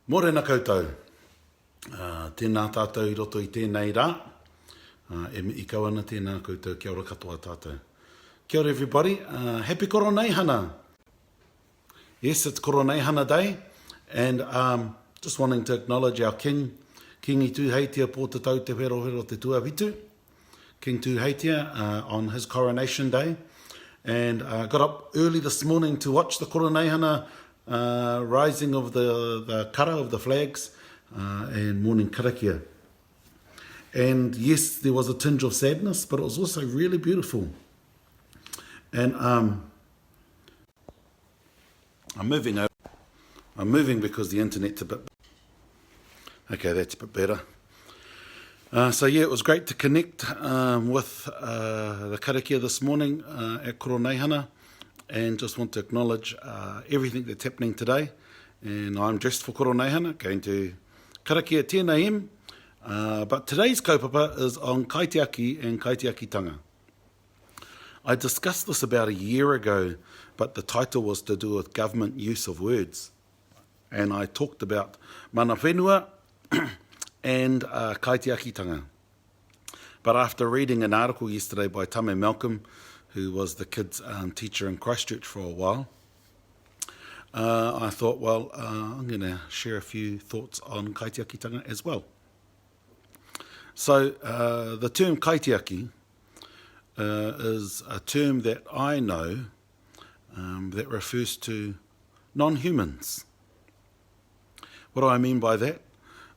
Morena koutou. Tēnā tātou I roto I tēnei rā. E mi I kawana tēnā koutou kia ora katoa tātou. Kia ora everybody. Happy Koroneihana. Yes, it's Koroneihana Day. And just wanting to acknowledge our King, Kingi Tūheitia pō te tau te wherohero te tuawitu. King Tūheitia on his coronation day. And got up early this morning to watch the Koroneihana rising of the kara of the flags and morning karakia. And yes, there was a tinge of sadness, but it was also really beautiful. And I'm moving because the internet's a bit... Okay, that's a bit better. So yeah, it was great to connect with the karakia this morning at Koroneihana, and just want to acknowledge everything that's happening today. And I'm dressed for Koroneihana, going to karakia tēnei but today's kaupapa is on Kaitiaki and Kaitiakitanga. I discussed this about a year ago, but the title was to do with government use of words. And I talked about mana whenua and Kaitiakitanga. But after reading an article yesterday by Tame Malcolm, who was the kids' teacher in Christchurch for a while, I thought, well, I'm going to share a few thoughts on Kaitiakitanga as well. So the term Kaitiaki is a term that I know that refers to non-humans. What do I mean by that?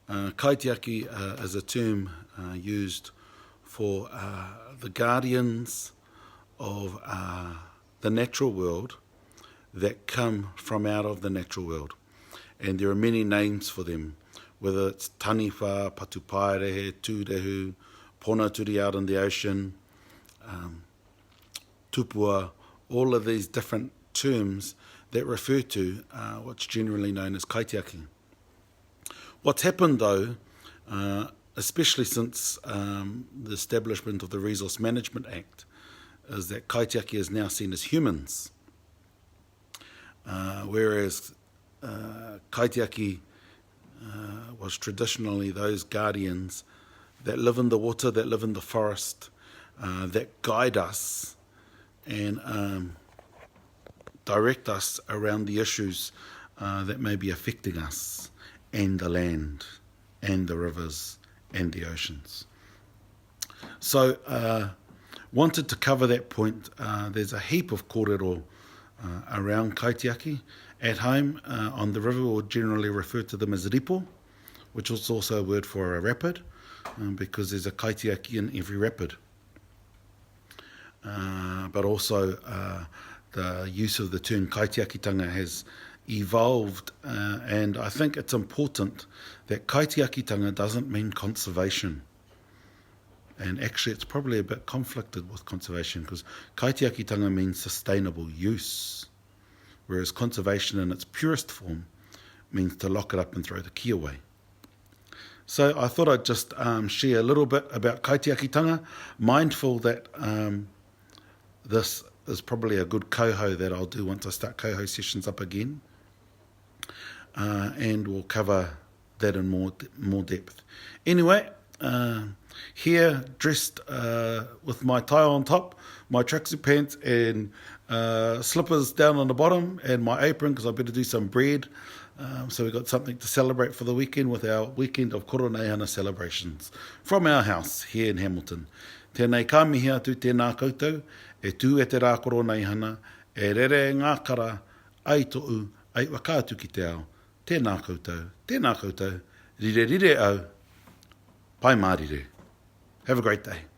Kaitiaki is a term used for the guardians of the natural world that come from out of the natural world. And there are many names for them, whether it's taniwha, patupaerehe, tūrehu, pona turi out in the ocean, tupua, all of these different terms that refer to what's generally known as Kaitiaki. What's happened though, especially since the establishment of the Resource Management Act, is that Kaitiaki is now seen as humans, whereas Kaitiaki was traditionally those guardians that live in the water, that live in the forest, that guide us and direct us around the issues that may be affecting us and the land and the rivers and the oceans. So wanted to cover that point. There's a heap of kōrero around Kaitiaki. At home, on the river, we'll generally refer to them as ripo, which is also a word for a rapid, because there's a Kaitiaki in every rapid. But also the use of the term Kaitiakitanga has evolved, and I think it's important that Kaitiakitanga doesn't mean conservation. And actually it's probably a bit conflicted with conservation, because Kaitiakitanga means sustainable use, whereas conservation in its purest form means to lock it up and throw the key away. So I thought I'd just share a little bit about Kaitiakitanga, mindful that this is probably a good koho that I'll do once I start koho sessions up again, and we'll cover that in more depth. Anyway, here dressed with my tie on top, my tracksuit pants and slippers down on the bottom, and my apron because I better do some bread. So we've got something to celebrate for the weekend with our weekend of Koroneihana celebrations from our house here in Hamilton. Tēnei ka mihi atu tēnā koutou, e tū e te rā Koroneihana, e rere ngā kara, ai to'u, ai wakātu ki te ao. Tēnā koutou, rire rire au, pai mārire. Have a great day.